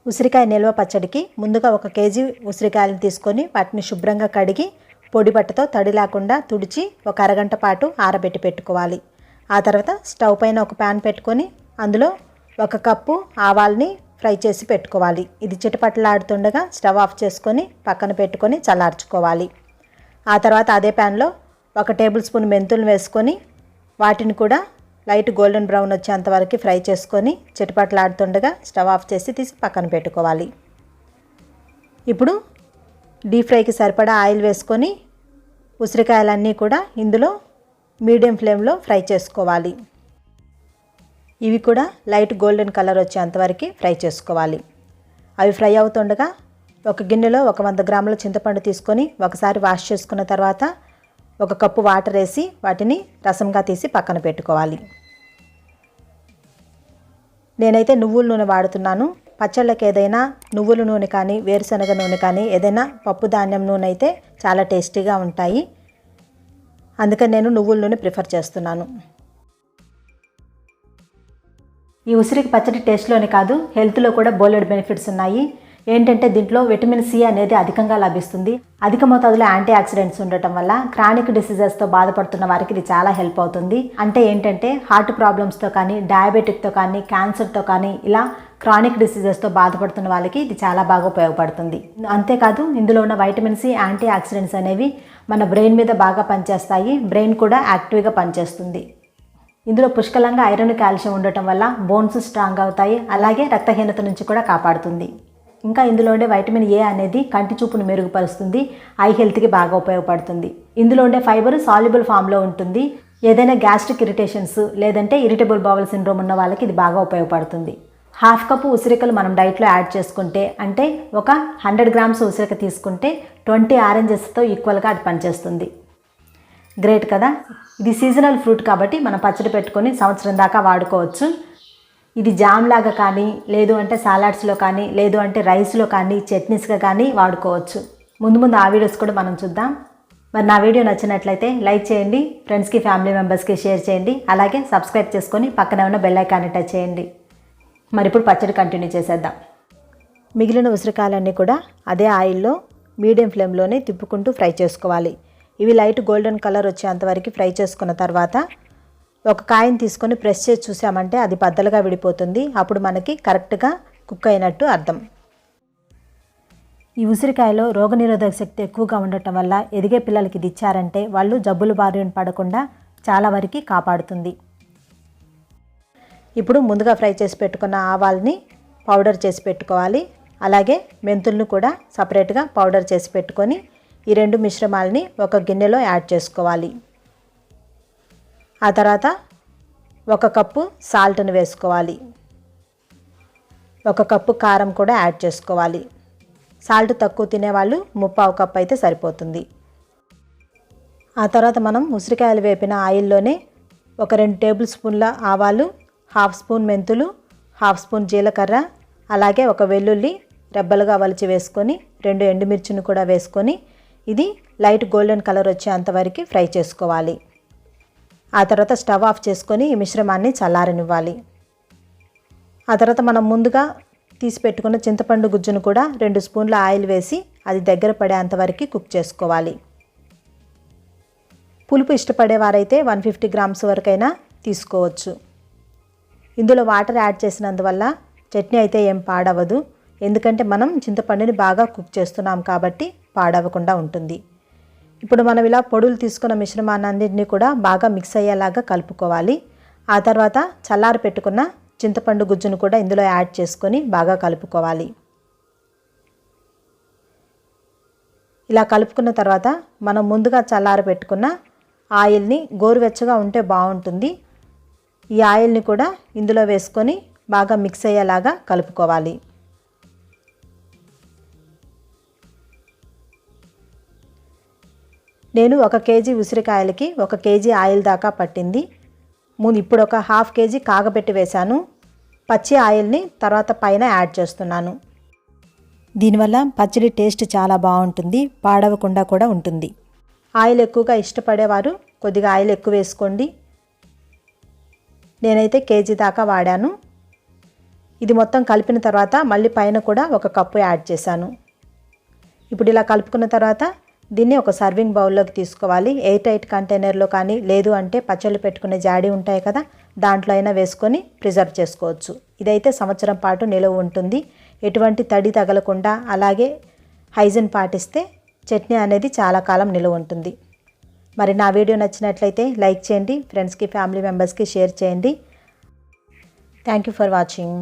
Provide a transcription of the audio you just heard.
ఉసిరికాయ నిల్వ పచ్చడికి ముందుగా 1 కేజీ ఉసిరికాయలను తీసుకొని వాటిని శుభ్రంగా కడిగి పొడి బట్టతో తడి లేకుండా తుడిచి ఒక అరగంట పాటు ఆరబెట్టి పెట్టుకోవాలి. ఆ తర్వాత స్టవ్ పైన ఒక ప్యాన్ పెట్టుకొని అందులో 1 కప్పు ఆవాల్ని ఫ్రై చేసి పెట్టుకోవాలి. ఇది చిటపటలాడుతుండగా స్టవ్ ఆఫ్ చేసుకొని పక్కన పెట్టుకొని చల్లార్చుకోవాలి. ఆ తర్వాత అదే ప్యాన్లో 1 టేబుల్ స్పూన్ మెంతులు వేసుకొని వాటిని కూడా లైట్ గోల్డెన్ బ్రౌన్ వచ్చేంత వరకు ఫ్రై చేసుకొని చిటపటలాడుతుండగా స్టవ్ ఆఫ్ చేసి తీసి పక్కన పెట్టుకోవాలి. ఇప్పుడు డీప్ ఫ్రైకి సరిపడా ఆయిల్ వేసుకొని ఉసిరికాయలన్నీ కూడా ఇందులో మీడియం ఫ్లేమ్లో ఫ్రై చేసుకోవాలి. ఇవి కూడా లైట్ గోల్డెన్ కలర్ వచ్చేంత వరకు ఫ్రై చేసుకోవాలి. అవి ఫ్రై అవుతుండగా ఒక గిన్నెలో 100 గ్రాముల చింతపండు తీసుకొని ఒకసారి వాష్ చేసుకున్న తర్వాత 1 కప్పు వాటర్ వేసి వాటిని రసంగా తీసి పక్కన పెట్టుకోవాలి. నేనైతే నువ్వుల నూనె వాడుతున్నాను. పచ్చళ్ళకి ఏదైనా నువ్వుల నూనె కానీ వేరుశనగ నూనె కానీ ఏదైనా పప్పు ధాన్యం నూనె అయితే చాలా టేస్టీగా ఉంటాయి. అందుకని నేను నువ్వుల నూనె ప్రిఫర్ చేస్తున్నాను. ఈ ఉసిరికి పచ్చడి టేస్ట్లోనే కాదు హెల్త్లో కూడా బోలెడ్ బెనిఫిట్స్ ఉన్నాయి. ఏంటంటే దీంట్లో విటమిన్ సి అనేది అధికంగా లభిస్తుంది. అధిక మోతాదులో యాంటీ ఆక్సిడెంట్స్ ఉండటం వల్ల క్రానిక్ డిసీజెస్తో బాధపడుతున్న వారికి ఇది చాలా హెల్ప్ అవుతుంది. అంటే ఏంటంటే హార్ట్ ప్రాబ్లమ్స్తో కానీ డయాబెటిక్తో కానీ క్యాన్సర్తో కానీ ఇలా క్రానిక్ డిసీజెస్తో బాధపడుతున్న వాళ్ళకి ఇది చాలా బాగా ఉపయోగపడుతుంది. అంతేకాదు ఇందులో ఉన్న వైటమిన్ సి యాంటీ ఆక్సిడెంట్స్ అనేవి మన బ్రెయిన్ మీద బాగా పనిచేస్తాయి. బ్రెయిన్ కూడా యాక్టివ్గా పనిచేస్తుంది. ఇందులో పుష్కలంగా ఐరన్ కాల్షియం ఉండటం వల్ల బోన్స్ స్ట్రాంగ్ అవుతాయి. అలాగే రక్తహీనత నుంచి కూడా కాపాడుతుంది. ఇంకా ఇందులో ఉండే వైటమిన్ ఏ అనేది కంటి చూపును మెరుగుపరుస్తుంది. ఐ హెల్త్కి బాగా ఉపయోగపడుతుంది. ఇందులో ఉండే ఫైబర్ సాల్యుబుల్ ఫామ్లో ఉంటుంది. ఏదైనా గ్యాస్ట్రిక్ ఇరిటేషన్స్ లేదంటే ఇరిటబుల్ బౌల్ సిండ్రోమ్ ఉన్న వాళ్ళకి ఇది బాగా ఉపయోగపడుతుంది. 1/2 కప్పు ఉసిరికలు మనం డైట్లో యాడ్ చేసుకుంటే అంటే ఒక 100 గ్రామ్స్ ఉసిరిక తీసుకుంటే 20 ఆరెంజెస్తో ఈక్వల్గా అది పనిచేస్తుంది. గ్రేట్ కదా. ఇది సీజనల్ ఫ్రూట్ కాబట్టి మనం పచ్చడి పెట్టుకొని సంవత్సరం దాకా వాడుకోవచ్చు. ఇది జామ్ లాగా కానీ లేదు అంటే సాలాడ్స్లో కానీ లేదు అంటే రైస్లో కానీ చట్నీస్గా కానీ వాడుకోవచ్చు. ముందు ఆ వీడియోస్ కూడా మనం చూద్దాం. మరి నా వీడియో నచ్చినట్లయితే లైక్ చేయండి, ఫ్రెండ్స్కి ఫ్యామిలీ మెంబర్స్కి షేర్ చేయండి. అలాగే సబ్స్క్రైబ్ చేసుకొని పక్కనే ఉన్న బెల్ ఐకాన్ని టచ్ చేయండి. మరి ఇప్పుడు పచ్చడి కంటిన్యూ చేసేద్దాం. మిగిలిన ఉసిరికాయలన్నీ కూడా అదే ఆయిల్లో మీడియం ఫ్లేమ్లోనే తిప్పుకుంటూ ఫ్రై చేసుకోవాలి. ఇవి లైట్ గోల్డెన్ కలర్ వచ్చేంతవరకు ఫ్రై చేసుకున్న తర్వాత ఒక కాయని తీసుకొని ప్రెస్ చేసి చూసామంటే అది బద్దలుగా విడిపోతుంది. అప్పుడు మనకి కరెక్ట్గా కుక్ అయినట్టు అర్థం. ఈ ఉసిరికాయలో రోగనిరోధక శక్తి ఎక్కువగా ఉండటం వల్ల ఎదిగే పిల్లలకి ఇది ఇచ్చారంటే వాళ్ళు జబ్బుల బారిన పడకుండా చాలా వరకు కాపాడుతుంది. ఇప్పుడు ముందుగా ఫ్రై చేసి పెట్టుకున్న ఆవాల్ని పౌడర్ చేసి పెట్టుకోవాలి. అలాగే మెంతులను కూడా సపరేట్గా పౌడర్ చేసి పెట్టుకొని ఈ 2 మిశ్రమాలని ఒక గిన్నెలో యాడ్ చేసుకోవాలి. ఆ తర్వాత 1 కప్పు సాల్ట్ని వేసుకోవాలి. 1 కప్పు కారం కూడా యాడ్ చేసుకోవాలి. సాల్ట్ తక్కువ తినేవాళ్ళు 1/4 కప్పు అయితే సరిపోతుంది. ఆ తర్వాత మనం ఉసిరికాయలు వేపిన ఆయిల్లోనే ఒక 2 టేబుల్ స్పూన్ల ఆవాలు, 1/2 స్పూన్ మెంతులు, 1/2 స్పూన్ జీలకర్ర, అలాగే 1 వెల్లుల్లి రెబ్బలుగా వలిచి వేసుకొని 2 ఎండుమిర్చిని కూడా వేసుకొని ఇది లైట్ గోల్డెన్ కలర్ వచ్చేంతవరకు ఫ్రై చేసుకోవాలి. ఆ తర్వాత స్టవ్ ఆఫ్ చేసుకొని ఈ మిశ్రమాన్ని చల్లారనివ్వాలి. ఆ తర్వాత మనం ముందుగా తీసి పెట్టుకున్న చింతపండు గుజ్జును కూడా 2 స్పూన్ల ఆయిల్ వేసి అది దగ్గర పడేంతవరకు కుక్ చేసుకోవాలి. పులుపు ఇష్టపడేవారైతే 150 గ్రామ్స్ వరకైనా తీసుకోవచ్చు. ఇందులో వాటర్ యాడ్ చేసినందువల్ల చట్నీ అయితే ఏం పాడవదు. ఎందుకంటే మనం చింతపండుని బాగా కుక్ చేస్తున్నాం కాబట్టి పాడవకుండా ఉంటుంది. ఇప్పుడు మనం ఇలా పొడులు తీసుకున్న మిశ్రమాన్నింటినీ కూడా బాగా మిక్స్ అయ్యేలాగా కలుపుకోవాలి. ఆ తర్వాత చల్లారి పెట్టుకున్న చింతపండు గుజ్జును కూడా ఇందులో యాడ్ చేసుకొని బాగా కలుపుకోవాలి. ఇలా కలుపుకున్న తర్వాత మనం ముందుగా చల్లారి పెట్టుకున్న ఆయిల్ని గోరువెచ్చగా ఉంటే బాగుంటుంది. ఈ ఆయిల్ని కూడా ఇందులో వేసుకొని బాగా మిక్స్ అయ్యేలాగా కలుపుకోవాలి. నేను 1 కేజీ ఉసిరికాయలకి 1 కేజీ ఆయిల్ దాకా పట్టింది. ఇప్పుడు ఒక 1/2 కేజీ కాగబెట్టి వేశాను. పచ్చి ఆయిల్ని తర్వాత పైన యాడ్ చేస్తున్నాను. దీనివల్ల పచ్చడి టేస్ట్ చాలా బాగుంటుంది, పాడవకుండా కూడా ఉంటుంది. ఆయిల్ ఎక్కువగా ఇష్టపడేవారు కొద్దిగా ఆయిల్ ఎక్కువ వేసుకోండి. నేనైతే కేజీ దాకా వాడాను. ఇది మొత్తం కలిపిన తర్వాత మళ్ళీ పైన కూడా ఒక కప్పు యాడ్ చేశాను. ఇప్పుడు ఇలా కలుపుకున్న తర్వాత దీన్ని ఒక సర్వింగ్ బౌల్లోకి తీసుకోవాలి. ఎయిర్ టైట్ కంటైనర్లో కానీ లేదు అంటే పచ్చళ్ళు పెట్టుకునే జాడీ ఉంటాయి కదా, దాంట్లో అయినా వేసుకొని ప్రిజర్వ్ చేసుకోవచ్చు. ఇదైతే సంవత్సరం పాటు నిలువ ఉంటుంది. ఎటువంటి తడి తగలకుండా అలాగే హైజీన్ పాటిస్తే చట్నీ అనేది చాలా కాలం నిలువ ఉంటుంది. మరి నా వీడియో నచ్చినట్లయితే లైక్ చేయండి, ఫ్రెండ్స్కి ఫ్యామిలీ మెంబర్స్కి షేర్ చేయండి. Thank you for watching.